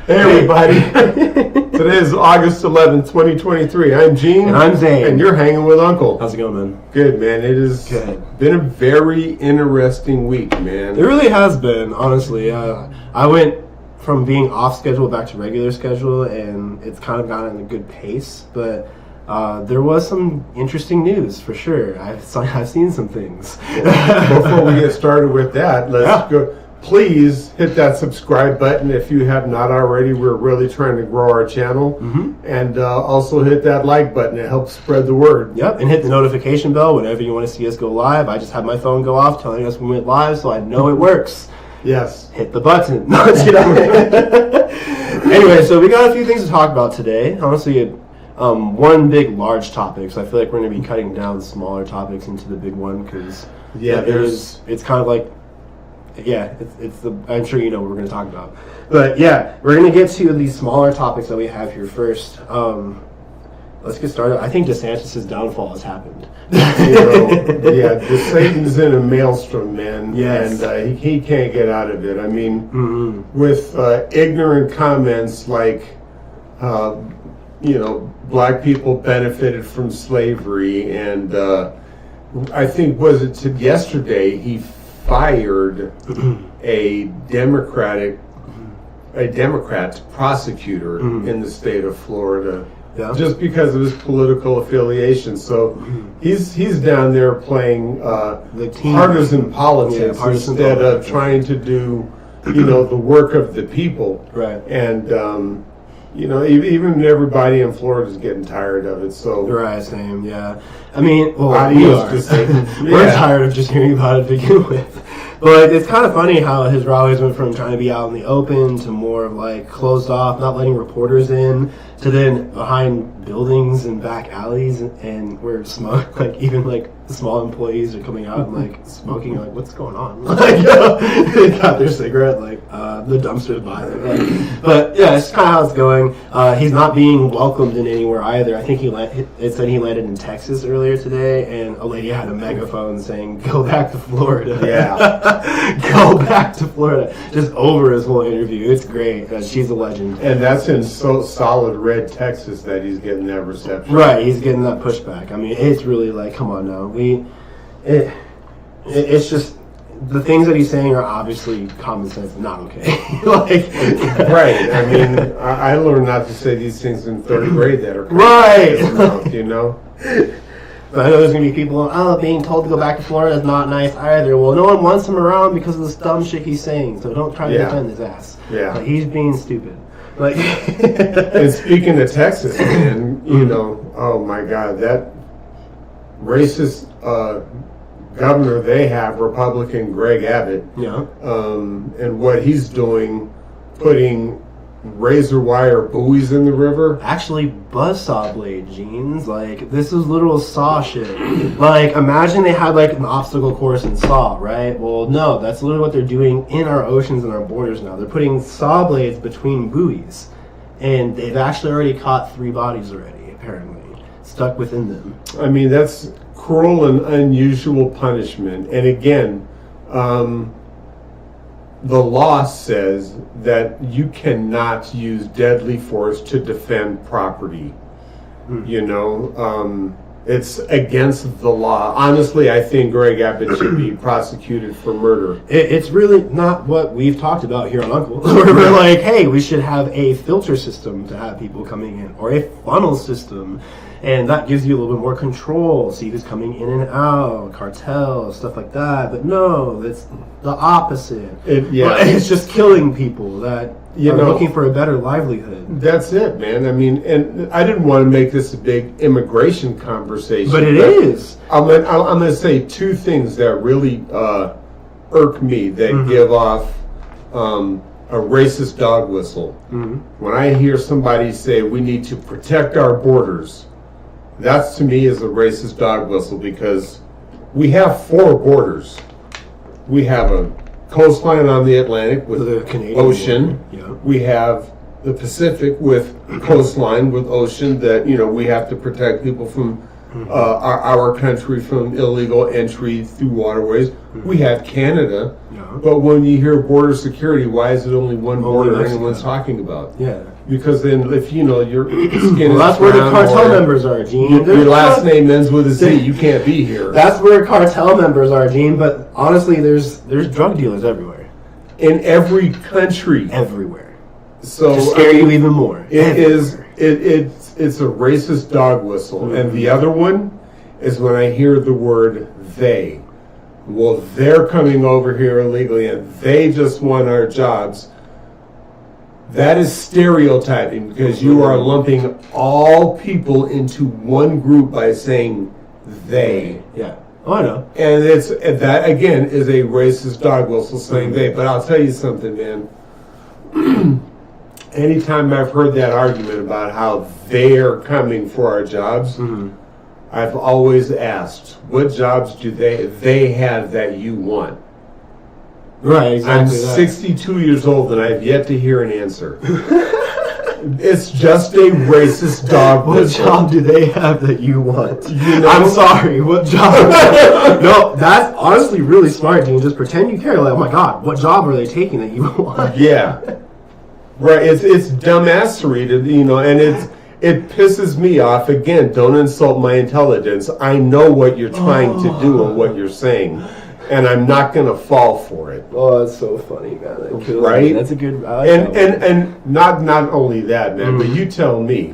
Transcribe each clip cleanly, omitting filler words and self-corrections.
Hey everybody. Today is August 11th, 2023. I'm Gene. And I'm Zane. And you're hanging with Uncle. How's it going, man? Good, man. It has been a very interesting week, man. It really has been, honestly. I went from being off schedule back to regular schedule, and it's kind of gotten a good pace, but there was some interesting news for sure. I've seen some things. Before we get started with that, let's go. Please hit that subscribe button if you have not already. We're really trying to grow our channel. And also hit that like button. It helps spread the word. Yep, and hit the notification bell whenever you want to see us go live. I just had my phone go off telling us we went live, so I know it works. Yes. Hit the button. No, it's Anyway, so we got a few things to talk about today. Honestly, one big, large topic. So I feel like we're going to be cutting down smaller topics into the big one because it's kind of like, I'm sure you know what we're going to talk about. But yeah, we're going to get to these smaller topics that we have here first. Let's get started. I think DeSantis' downfall has happened. Satan's in a maelstrom, man. Yes. And he can't get out of it. I mean, with ignorant comments like, black people benefited from slavery, and I think, yesterday, he fired a Democrat prosecutor in the state of Florida just because of his political affiliation. So he's down there playing partisan politics instead of trying to do the work of the people. Right. And even everybody in Florida is getting tired of it. So right, same, yeah. I mean, we are. We're tired of just hearing about it to begin with. But it's kind of funny how his rallies went from trying to be out in the open to more of like closed off, not letting reporters in, to then behind buildings and back alleys, and where smoke, like even like small employees are coming out and like smoking. Like, what's going on? Like, they got their cigarette, like the dumpsters by them. But yeah, it's kind of how it's going. He's not being welcomed in anywhere either. I think it said he landed in Texas earlier today, and a lady had a megaphone saying, "Go back to Florida." Yeah. Go back to Florida. Just over his whole interview. It's great. She's a legend. And that's in so solid red Texas that he's getting that reception. Right, he's getting that pushback. I mean, it's really like, come on now. It's just, the things that he's saying are obviously common sense and not okay. Right. I mean, I learned not to say these things in third grade that are right. But I know there's going to be people, being told to go back to Florida is not nice either. Well, no one wants him around because of this dumb shit he's saying, so don't try to defend his ass. Yeah. Like, he's being stupid. Like, and speaking of Texas, man, oh my God, that racist governor they have, Republican Greg Abbott, and what he's doing, putting razor wire buoys in the river. Actually, buzzsaw blade jeans. Like, this is literal saw shit. Like, imagine they had like an obstacle course in saw, right? Well, no, that's literally what they're doing in our oceans and our borders now. They're putting saw blades between buoys, and they've actually already caught 3 bodies already, apparently, stuck within them. I mean, that's cruel and unusual punishment. And again, the law says that you cannot use deadly force to defend property. It's against the law. Honestly, I think Greg Abbott should be prosecuted for murder. It's really not what we've talked about here on Uncle. We're like, hey, we should have a filter system to have people coming in, or a funnel system. And that gives you a little bit more control. See who's coming in and out, cartel, stuff like that. But no, it's the opposite. It's just killing people that are looking for a better livelihood. That's it, man. I mean, and I didn't want to make this a big immigration conversation. But it is. I'm going to say 2 things that really irk me, that give off a racist dog whistle. When I hear somebody say we need to protect our borders, that to me is a racist dog whistle, because we have 4 borders. We have a coastline on the Atlantic with the Canadian ocean. We have the Pacific with coastline with ocean that we have to protect people from our country from illegal entry through waterways. We have Canada, Yeah. but when you hear border security, why is it only one border Mexico. anyone's talking about? Yeah. Because then, if you know your skin Well, that's is where the brown cartel or members are, Gene. your last name ends with a Z, you can't be here. That's where cartel members are, Gene. But honestly, there's drug dealers everywhere. In every country. Everywhere. So To scare you even more. It's a racist dog whistle. And the other one is when I hear the word they. Well, they're coming over here illegally and they just want our jobs. That is stereotyping because you are lumping all people into one group by saying they. Yeah. Oh, I know. And that again is a racist dog whistle saying they. But I'll tell you something, man. Anytime I've heard that argument about how they're coming for our jobs, I've always asked, what jobs do they have that you want? Right, exactly. I'm 62 years old and I've yet to hear an answer. It's just a racist dog whistle. What job do they have that you want? You know? I'm sorry, what job? No, that's honestly really smart, Dean. Just pretend you care. Like, oh my God, what job are they taking that you want? Yeah. Right, it's dumbassery, and it pisses me off. Again, don't insult my intelligence. I know what you're trying to do and what you're saying, and I'm not going to fall for it. Oh, that's so funny, man. That kills Right? me. That's a good. I like And not only that, man, but you tell me,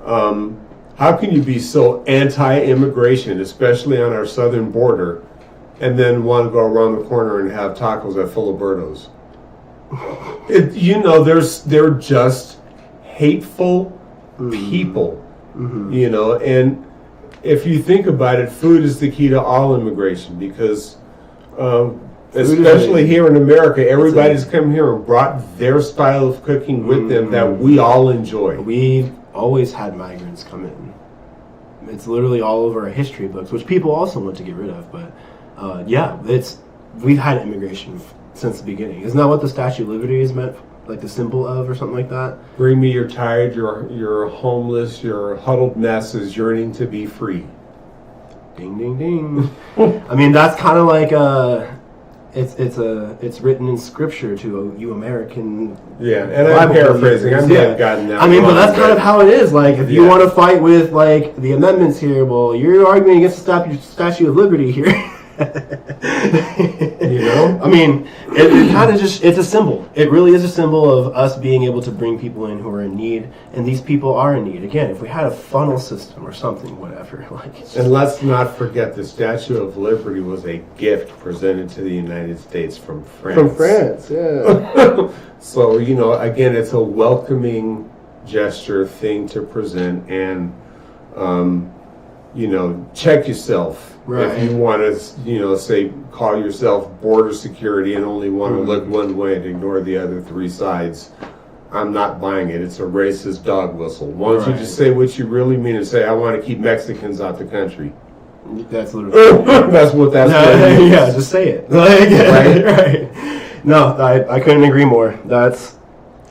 how can you be so anti-immigration, especially on our southern border, and then want to go around the corner and have tacos at Filiberto's? They're just hateful people, and if you think about it, food is the key to all immigration because, especially here in America, everybody's come here and brought their style of cooking with them that we all enjoy. We've always had migrants come in. It's literally all over our history books, which people also want to get rid of. But we've had immigration since the beginning. Isn't that what the Statue of Liberty is meant, like the symbol of, or something like that? Bring me your tired, your homeless, your huddled masses yearning to be free. Ding, ding, ding. I mean, that's kind of like it's written in scripture to you American. Yeah, and I'm paraphrasing. I may have gotten that. I mean, wrong, but that's kind of how it is. Like, if you want to fight with like the amendments here, well, you're arguing against the Statue of Liberty here. I mean, it kind of just, it's a symbol. It really is a symbol of us being able to bring people in who are in need, and these people are in need. Again, if we had a funnel system or something, whatever. And let's not forget the Statue of Liberty was a gift presented to the United States from France. From France, yeah. So, again, it's a welcoming gesture thing to present, and, check yourself. Right. If you want to, say, call yourself border security and only want to look one way and ignore the other three sides, I'm not buying it. It's a racist dog whistle. Why don't you just say what you really mean and say, I want to keep Mexicans out the country. That's literally that's what that's means. Yeah, just say it. Right. No, I couldn't agree more.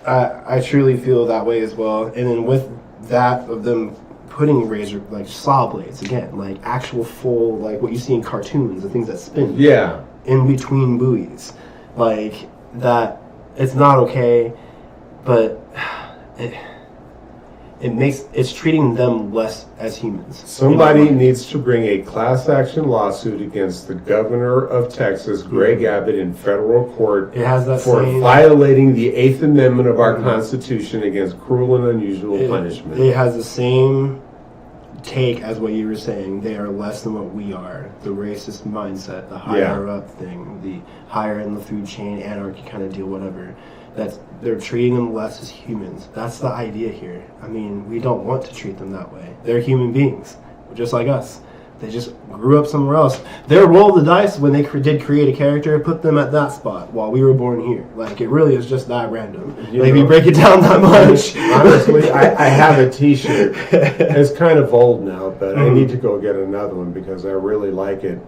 I truly feel that way as well. And then with that of them putting razor, like saw blades again, like actual full, like what you see in cartoons, the things that spin. Yeah. In between buoys, like that. It's not okay, but it's treating them less as humans. Somebody needs to bring a class action lawsuit against the governor of Texas, Greg Abbott, in federal court for violating the 8th Amendment of our Constitution against cruel and unusual punishment. It has the same take as what you were saying. They are less than what we are. The racist mindset, the higher up thing, the higher in the food chain, anarchy kind of deal, whatever. They're treating them less as humans. That's the idea here. I mean, we don't want to treat them that way. They're human beings, just like us. They just grew up somewhere else. They rolled the dice when they did create a character, put them at that spot while we were born here. Like, it really is just that random. If you break it down that much. Honestly, I have a t-shirt. It's kind of old now, but I need to go get another one because I really like it.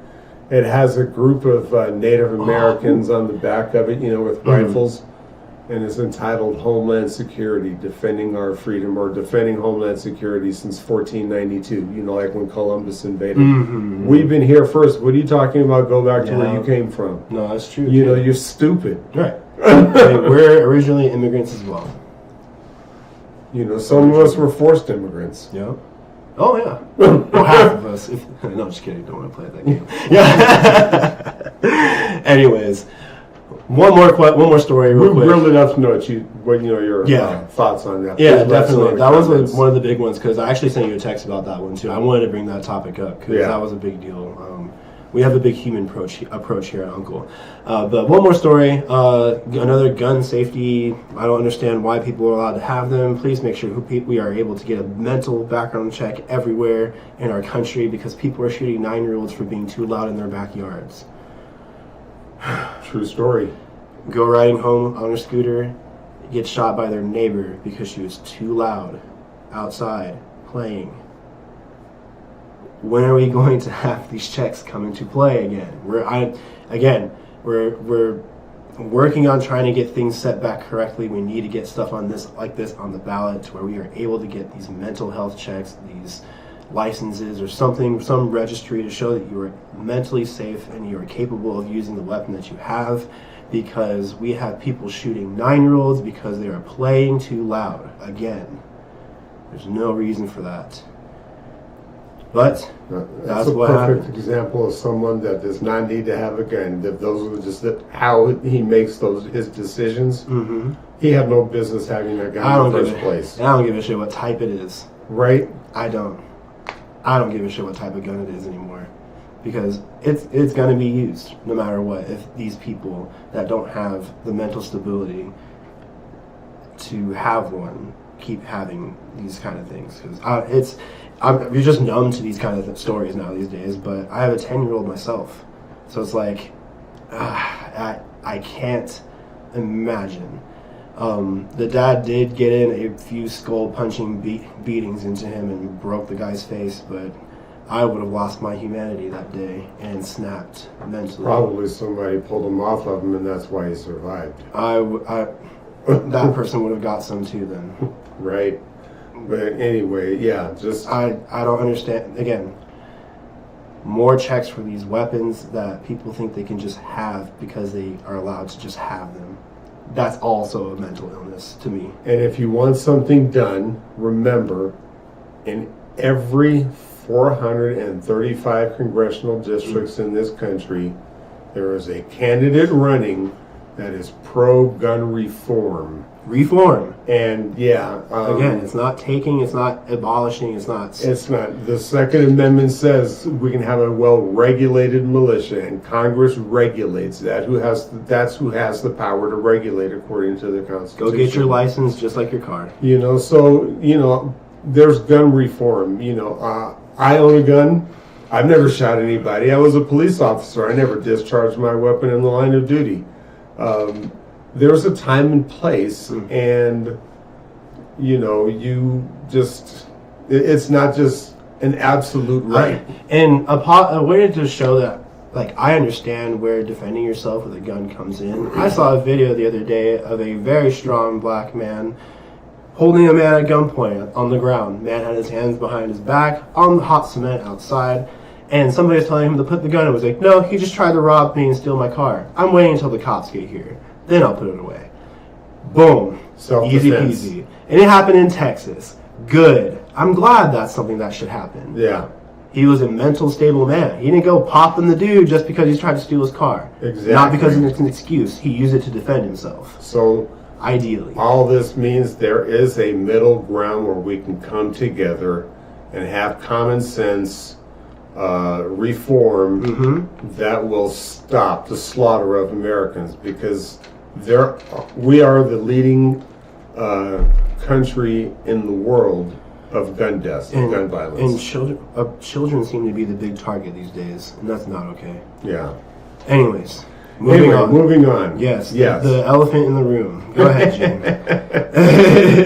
It has a group of Native Americans on the back of it, with rifles. and it's entitled Homeland Security, Defending Our Freedom, or Defending Homeland Security since 1492, like when Columbus invaded. Mm-hmm. We've been here first. What are you talking about? Go back to where you came from. No, that's true. You're stupid. Right. We're originally immigrants as well. Some of us were forced immigrants. Yeah. Oh, yeah. Well, half of us. No, I'm just kidding. Don't want to play that game. Yeah. Anyways, one more story real quick. We're real enough to know your thoughts on that. Yeah, definitely. That was one of the big ones because I actually sent you a text about that one too. I wanted to bring that topic up because that was a big deal. We have a big human approach here at Uncle. But one more story, another gun safety. I don't understand why people are allowed to have them. Please make sure we are able to get a mental background check everywhere in our country because people are shooting 9-year-olds for being too loud in their backyards. True story. Go riding home on a scooter, get shot by their neighbor because she was too loud outside playing. When are we going to have these checks come into play again? We're working on trying to get things set back correctly. We need to get stuff on this on the ballot to where we are able to get these mental health checks, these licenses or something, some registry to show that you are mentally safe and you are capable of using the weapon that you have, because we have people shooting 9-year-olds because they are playing too loud. Again, there's no reason for that. But that's a what perfect happened. example of someone that does not need to have a gun. Those are just how he makes his decisions. Mm-hmm. He had no business having a gun in the first place. And I don't give a shit what type it is. Right? I don't give a shit what type of gun it is anymore, because it's going to be used no matter what. If these people that don't have the mental stability to have one keep having these kind of things, because you're just numb to these kind of stories now these days. But I have a 10-year-old myself, so it's like I can't imagine. The dad did get in a few skull punching beatings into him and broke the guy's face, but I would have lost my humanity that day and snapped mentally. Probably somebody pulled him off of him, and that's why he survived. That person would have got some too then. Right. But anyway, I don't understand. Again, more checks for these weapons that people think they can just have because they are allowed to just have them. That's also a mental illness to me. And if you want something done, remember, in every 435 congressional districts in this country, there is a candidate running that is pro-gun reform. Reform. And again, it's not taking, it's not abolishing, it's not. The Second Amendment says we can have a well-regulated militia, and Congress regulates that. That's who has the power to regulate according to the Constitution. Go get your license just like your car. There's gun reform. I own a gun. I've never shot anybody. I was a police officer. I never discharged my weapon in the line of duty. There's a time and place, and it's not just an absolute right. And a way to show that, I understand where defending yourself with a gun comes in. I saw a video the other day of a very strong black man holding a man at gunpoint on the ground. Man had his hands behind his back on the hot cement outside, and somebody was telling him to put the gun. It was like, no, he just tried to rob me and steal my car. I'm waiting until the cops get here. Then I'll put it away. Boom. Self-defense. Easy peasy. And it happened in Texas. Good. I'm glad that's something that should happen. Yeah. He was a mental stable man. He didn't go popping the dude just because he tried to steal his car. Exactly. Not because it's an excuse. He used it to defend himself. So, ideally, all this means there is a middle ground where we can come together and have common sense reform that will stop the slaughter of Americans, because we are the leading country in the world of gun deaths and gun violence. And children seem to be the big target these days, and that's not okay. Yeah. Anyways, moving on. Yes. The elephant in the room. Go ahead, Jim.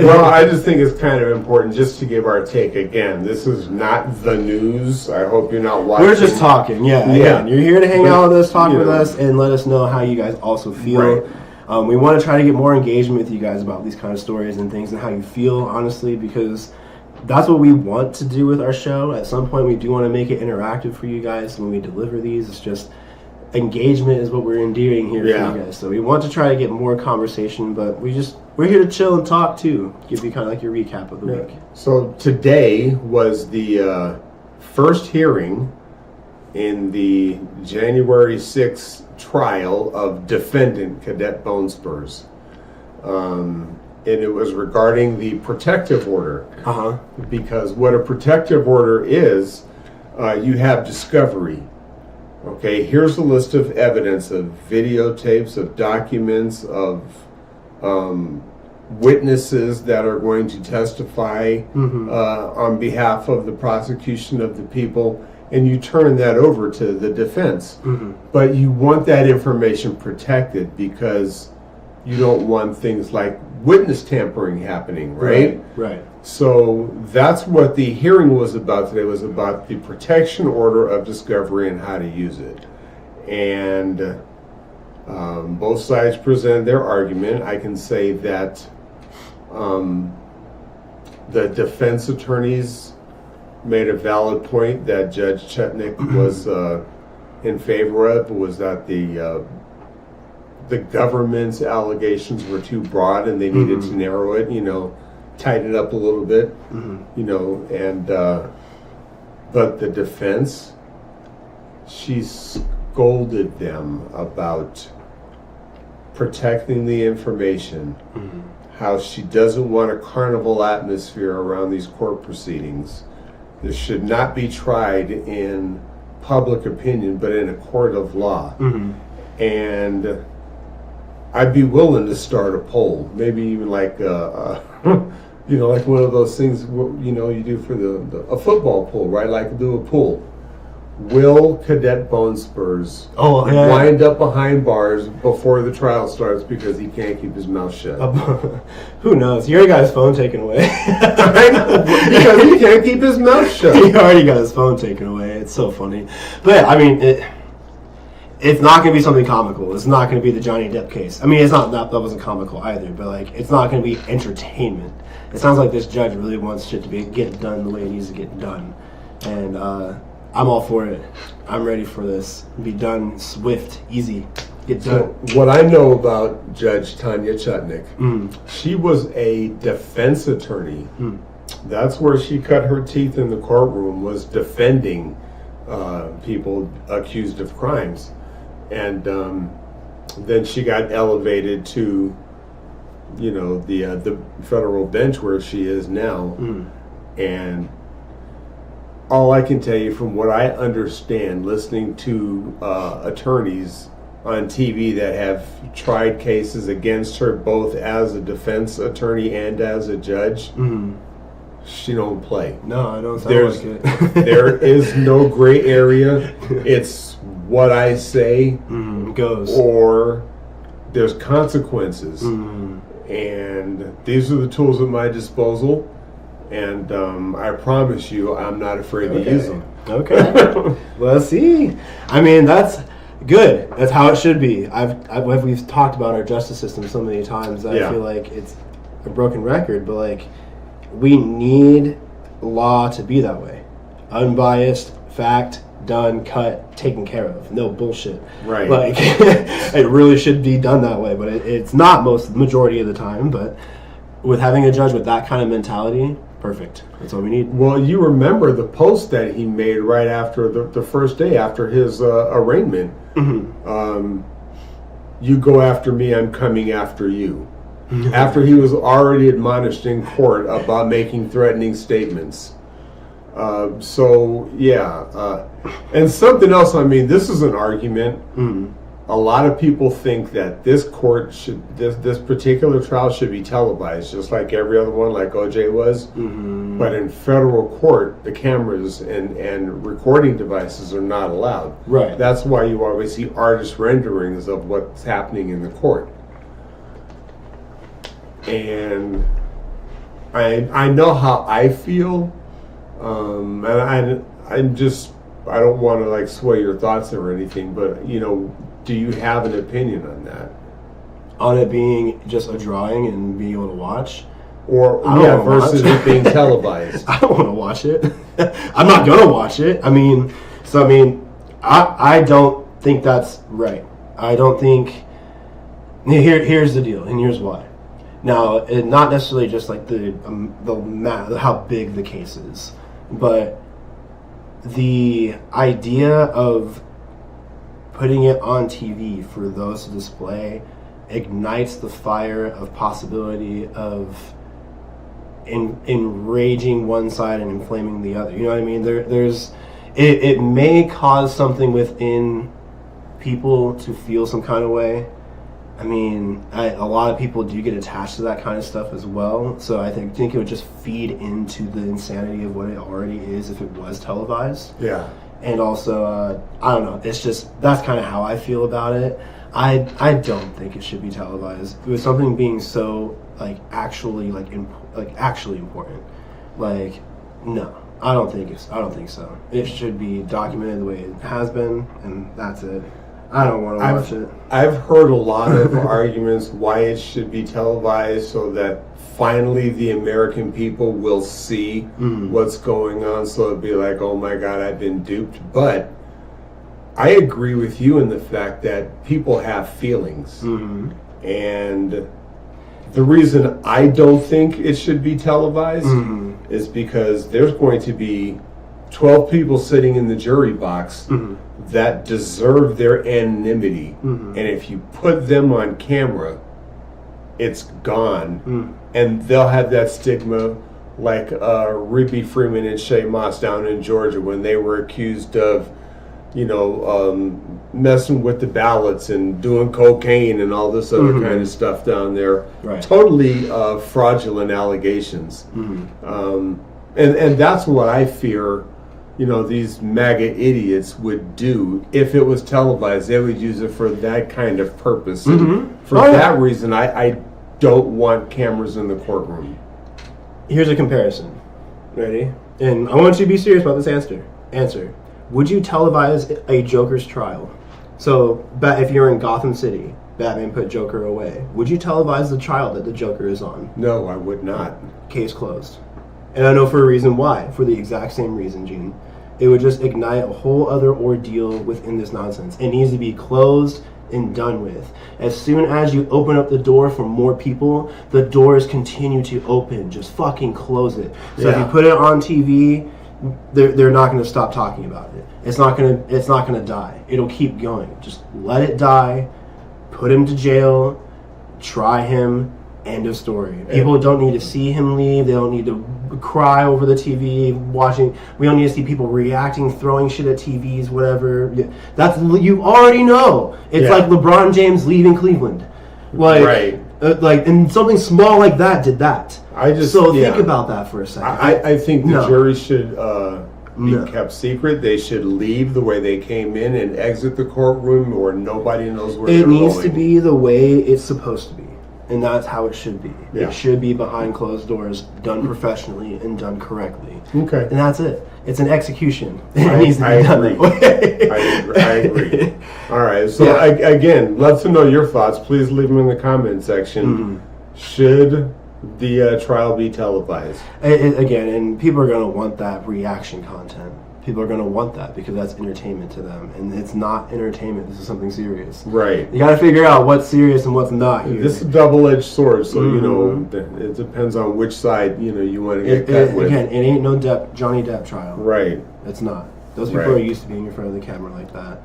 Well, I just think it's kind of important just to give our take. Again, this is not the news. I hope you're not watching. We're just talking. Yeah. Again, you're here to hang out with us, talk with us, and let us know how you guys also feel. Right. We want to try to get more engagement with you guys about these kind of stories and things and how you feel, honestly, because that's what we want to do with our show. At some point, we do want to make it interactive for you guys when we deliver these. It's just engagement is what we're endearing here for you guys. So we want to try to get more conversation, but we're here to chill and talk too. Give you kind of like your recap of the week. So today was the first hearing in the January 6th trial of defendant Cadet Bone Spurs. And it was regarding the protective order. Because what a protective order is, you have discovery. Okay, here's a list of evidence of videotapes, of documents, of witnesses that are going to testify on behalf of the prosecution of the people, and you turn that over to the defense. But you want that information protected because you don't want things like witness tampering happening, right? Right. So that's what the hearing was about today, was about the protection order of discovery and how to use it. And both sides presented their argument. I can say that the defense attorneys made a valid point that Judge Chetnik was in favor of, was that the government's allegations were too broad and they needed to narrow it, tighten it up a little bit, and but the defense, she scolded them about protecting the information, how she doesn't want a carnival atmosphere around these court proceedings. This should not be tried in public opinion, but in a court of law. And I'd be willing to start a poll, maybe even like like one of those things you do for a football poll, right? Like do a poll. Will Cadet Bone Spurs wind up behind bars before the trial starts because he can't keep his mouth shut? Who knows? You already got his phone taken away. I know, because he can't keep his mouth shut. He already got his phone taken away. It's so funny. But I mean, it's not going to be something comical. It's not going to be the Johnny Depp case. I mean, it's not that wasn't comical either, but it's not going to be entertainment. It sounds like this judge really wants shit to get done the way it needs to get done. And I'm all for it. I'm ready for this. Be done swift, easy. Get done. So what I know about Judge Tanya Chutnick, she was a defense attorney. That's where she cut her teeth in the courtroom, was defending people accused of crimes. And then she got elevated to, the federal bench where she is now. And all I can tell you from what I understand, listening to attorneys on TV that have tried cases against her, both as a defense attorney and as a judge, she don't play. No, I don't sound like it. There is no gray area. It's what I say goes, or there's consequences. And these are the tools at my disposal. And I promise you, I'm not afraid to use them. Okay. Let's see. I mean, that's good. That's how it should be. We've talked about our justice system so many times that I feel like it's a broken record, but we need law to be that way. Unbiased, fact, done, cut, taken care of. No bullshit. Right. It really should be done that way, but it's not majority of the time. But with having a judge with that kind of mentality, perfect. That's all we need. Well, you remember the post that he made right after the first day after his arraignment. You go after me, I'm coming after you. After he was already admonished in court about making threatening statements. And something else, I mean, this is an argument. A lot of people think that this particular trial should be televised, just like every other one, like OJ was. But in federal court, the cameras and recording devices are not allowed. Right. That's why you always see artist renderings of what's happening in the court. And I know how I feel, and I don't want to sway your thoughts or anything, but do you have an opinion on that? on it being just a drawing and being able to watch. Or versus it being televised. I don't want to watch it. I'm not gonna watch it. I don't think that's right. I don't think. Here's the deal, and here's why. Now, not necessarily just like how big the case is, but the idea of putting it on TV for those to display ignites the fire of possibility of enraging one side and inflaming the other. You know what I mean? It may cause something within people to feel some kind of way. I mean, a lot of people do get attached to that kind of stuff as well. So I think it would just feed into the insanity of what it already is if it was televised. Yeah. And also, I don't know. It's just, that's kind of how I feel about it. I don't think it should be televised. With something being so actually important. Like, no, I don't think so. It should be documented the way it has been, and that's it. I don't want to watch it. I've heard a lot of arguments why it should be televised, so that finally the American people will see what's going on. So it'd be like, oh my God, I've been duped. But I agree with you in the fact that people have feelings. And the reason I don't think it should be televised is because there's going to be 12 people sitting in the jury box that deserve their anonymity. And if you put them on camera, it's gone. And they'll have that stigma like Ruby Freeman and Shay Moss down in Georgia when they were accused of, messing with the ballots and doing cocaine and all this other kind of stuff down there. Right. Totally fraudulent allegations. And that's what I fear, these MAGA idiots would do if it was televised. They would use it for that kind of purpose. And for that reason, I don't want cameras in the courtroom. Here's a comparison. Ready? And I want you to be serious about this answer. Would you televise a Joker's trial? So, if you're in Gotham City, Batman put Joker away. Would you televise the trial that the Joker is on? No, I would not. Case closed. And I know for a reason why. For the exact same reason, Gene. It would just ignite a whole other ordeal within this nonsense. It needs to be closed and done with. As soon as you open up the door for more people, the doors continue to open. Just fucking close it. So if you put it on TV, they're not going to stop talking about it. It's not going to die. It'll keep going. Just let it die. Put him to jail. Try him. End of story. People don't need to see him leave. They don't need to cry over the TV watching. We don't need to see people reacting, throwing shit at TVs, whatever. That's, you already know. It's like LeBron James leaving Cleveland. Right. And something small like that did that. Think about that for a second. I think the jury should be kept secret. They should leave the way they came in and exit the courtroom, or nobody knows where they're going. It needs to be the way it's supposed to be. And that's how it should be. Yeah. It should be behind closed doors, done professionally and done correctly. Okay. And that's it. It's an execution. It needs to be done that way. I agree. All right. So, again, love to know your thoughts. Please leave them in the comment section. Should the trial be televised? Again, and people are going to want that reaction content. People are going to want that because that's entertainment to them. And it's not entertainment. This is something serious. Right. You got to figure out what's serious and what's not here. This is a double-edged sword, so, it depends on which side, you want to get cut with. Again, it ain't no Johnny Depp trial. Right. It's not. Those people are used to being in front of the camera like that.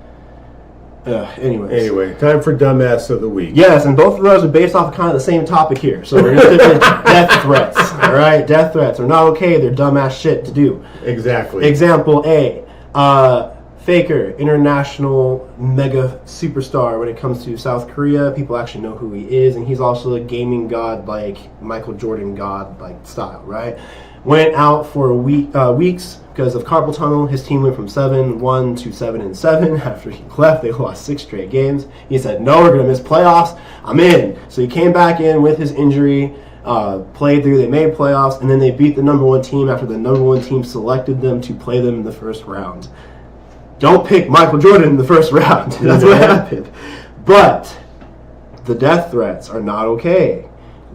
Anyway, time for Dumbass of the Week. Yes, and both of those are based off of kind of the same topic here. So we're going to stick with death threats. All right? Death threats are not okay. They're dumbass shit to do. Exactly. Example A. Faker, international mega superstar when it comes to South Korea. People actually know who he is, and he's also a gaming god, like Michael Jordan god, like style, right? Went out for weeks because of carpal tunnel. His team went from 7-1 to 7-7. After he left, they lost 6 straight games. He said, "No, we're gonna miss playoffs. I'm in." So he came back in with his injury, played through. They made playoffs, and then they beat the number 1 team after the number 1 team selected them to play them in the first round. Don't pick Michael Jordan in the first round. That's what happened. But the death threats are not okay.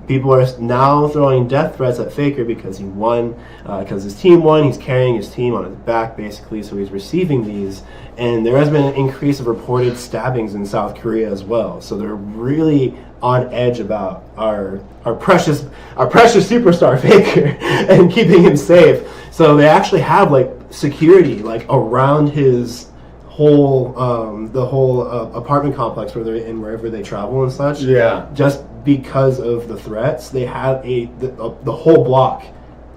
People are now throwing death threats at Faker because he won, because his team won. He's carrying his team on his back, basically, so he's receiving these. And there has been an increase of reported stabbings in South Korea as well. So they're really on edge about our precious superstar Faker and keeping him safe. So they actually have like security like around his whole the whole apartment complex where they're in, wherever they travel and such. Yeah. Just because of the threats, they have the whole block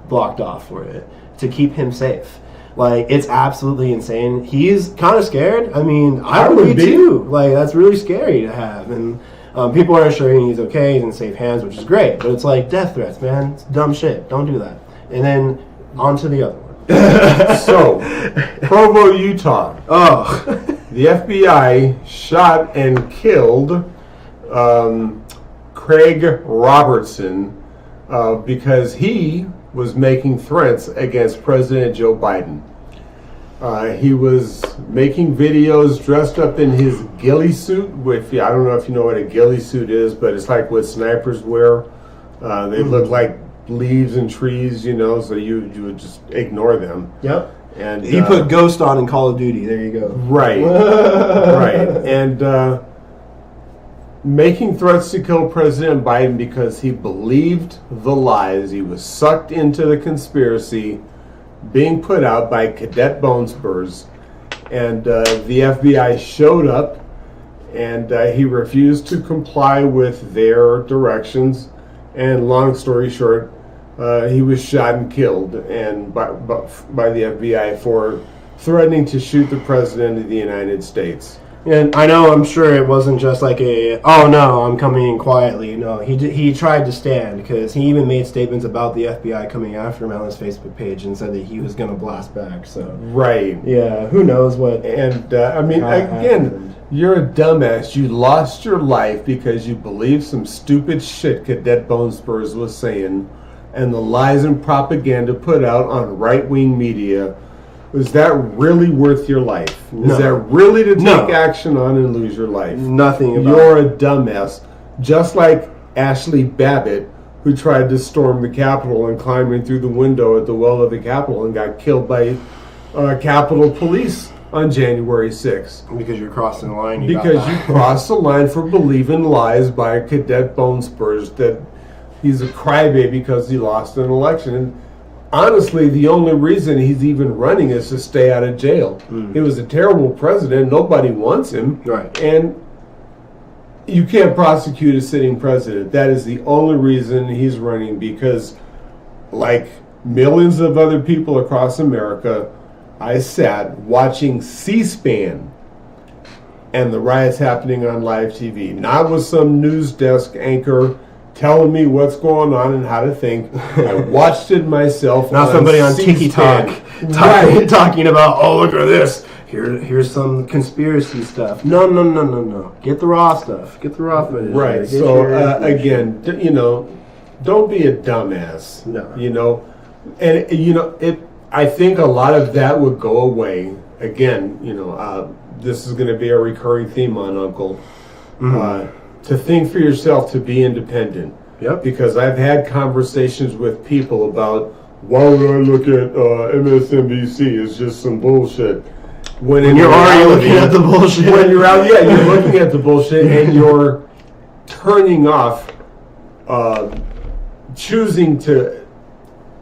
blocked off for it to keep him safe. Like, it's absolutely insane. He's kind of scared. I mean, I would be too. Like, that's really scary to have. And people are assuring he's okay, he's in safe hands, which is great. But it's like death threats, man. It's dumb shit. Don't do that. And then on to the other one. So, Provo, Utah. Oh. The FBI shot and killed Craig Robertson because he was making threats against President Joe Biden. He was making videos dressed up in his ghillie suit. I don't know if you know what a ghillie suit is, but it's like what snipers wear. They look like leaves and trees, so you would just ignore them. Yep. And he put Ghost on in Call of Duty. There you go. Right. Right. And making threats to kill President Biden because he believed the lies. He was sucked into the conspiracy being put out by Cadet Bone Spurs. And the FBI showed up, and he refused to comply with their directions. And long story short, he was shot and killed and by the FBI for threatening to shoot the President of the United States. And I know, I'm sure it wasn't just like oh no, I'm coming in quietly. No, he tried to stand, because he even made statements about the FBI coming after him on his Facebook page and said that he was going to blast back. So right, yeah, who knows what? And I mean, again, happened. You're a dumbass. You lost your life because you believed some stupid shit Cadet Bone Spurs was saying, and the lies and propaganda put out on right-wing media. Was that really worth your life? No. Is that really to take action on and lose your life? Nothing about You're a dumbass. Just like Ashley Babbitt, who tried to storm the Capitol and climbing through the window at the well of the Capitol and got killed by Capitol Police on January 6th. Because you're crossing the line. Because you crossed the line for believing lies by a Cadet Bone Spurs that he's a crybaby because he lost an election. And honestly, the only reason he's even running is to stay out of jail. He was a terrible president. Nobody wants him. Right. And you can't prosecute a sitting president. That is the only reason he's running, because like millions of other people across America, I sat watching C-SPAN and the riots happening on live TV. Not with some news desk anchor telling me what's going on and how to think. I watched it myself. Not somebody on TikTok talking about, oh, look at this. Here's some conspiracy stuff. No. Get the raw stuff. Get the raw footage. Right. So again, don't be a dumbass. No. And I think a lot of that would go away. Again, this is going to be a recurring theme on Uncle. To think for yourself, to be independent. Yep. Because I've had conversations with people about, why would I look at MSNBC? It's just some bullshit. When you're already looking at the bullshit. When you're out, you're looking at the bullshit and you're turning off, choosing to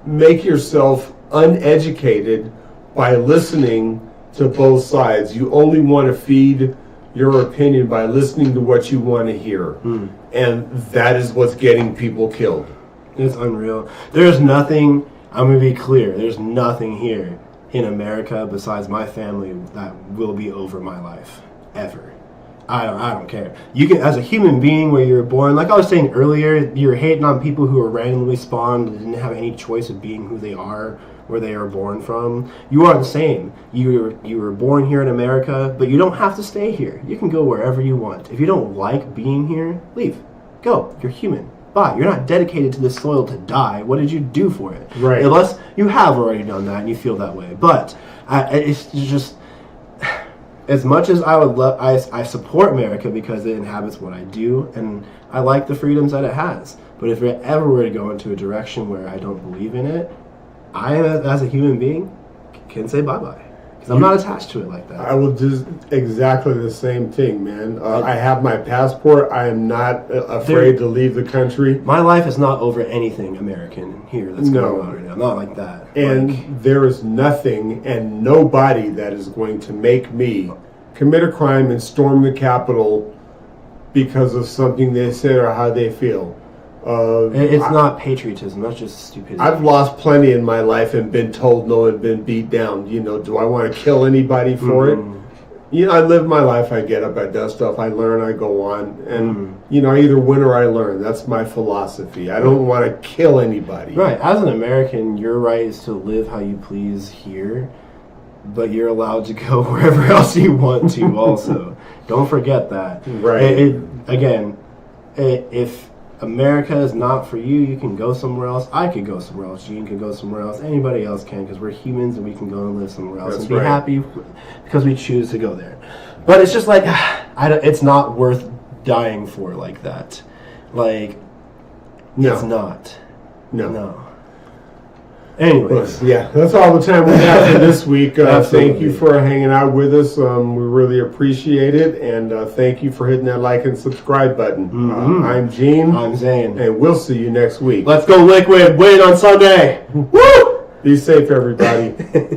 make yourself uneducated by listening to both sides. You only want to feed your opinion by listening to what you want to hear. And that is what's getting people killed. It's unreal. There's nothing, I'm going to be clear, there's nothing here in America besides my family that will be over my life. Ever. I don't care. You can, as a human being where you were born, like I was saying earlier, you're hating on people who are randomly spawned and didn't have any choice of being who they are, where they are born from. You are the same. You were born here in America, but you don't have to stay here. You can go wherever you want. If you don't like being here, leave. Go. You're human. Bye. You're not dedicated to this soil to die. What did you do for it? Right. Unless you have already done that and you feel that way. But it's just, as much as I would love, I support America because it inhabits what I do, and I like the freedoms that it has. But if it ever were to go into a direction where I don't believe in it, I, as a human being, can say bye-bye. Because I'm not attached to it like that. I will do exactly the same thing, man. I have my passport. I am not afraid to leave the country. My life is not over anything American here that's going on right now. Not like that. And there is nothing and nobody that is going to make me commit a crime and storm the Capitol because of something they said or how they feel. It's not patriotism. That's just stupidity. I've lost plenty in my life and been told no and been beat down. You know, do I want to kill anybody for it? You know, I live my life. I get up, I do stuff, I learn, I go on. And, you know, I either win or I learn. That's my philosophy. I don't want to kill anybody. Right. As an American, your right is to live how you please here, but you're allowed to go wherever else you want to also. Don't forget that. Right. If America is not for you, you can go somewhere else. I could go somewhere else. Gene can go somewhere else. Anybody else can, because we're humans and we can go and live somewhere else and be happy because we choose to go there. But it's just like, it's not worth dying for like that. Like, it's not. No. Anyways. Yeah, that's all the time we have for this week. Thank you for hanging out with us. We really appreciate it. And thank you for hitting that like and subscribe button. I'm Gene. I'm Zane. And we'll see you next week. Let's go Liquid. Win on Sunday. Woo! Be safe, everybody.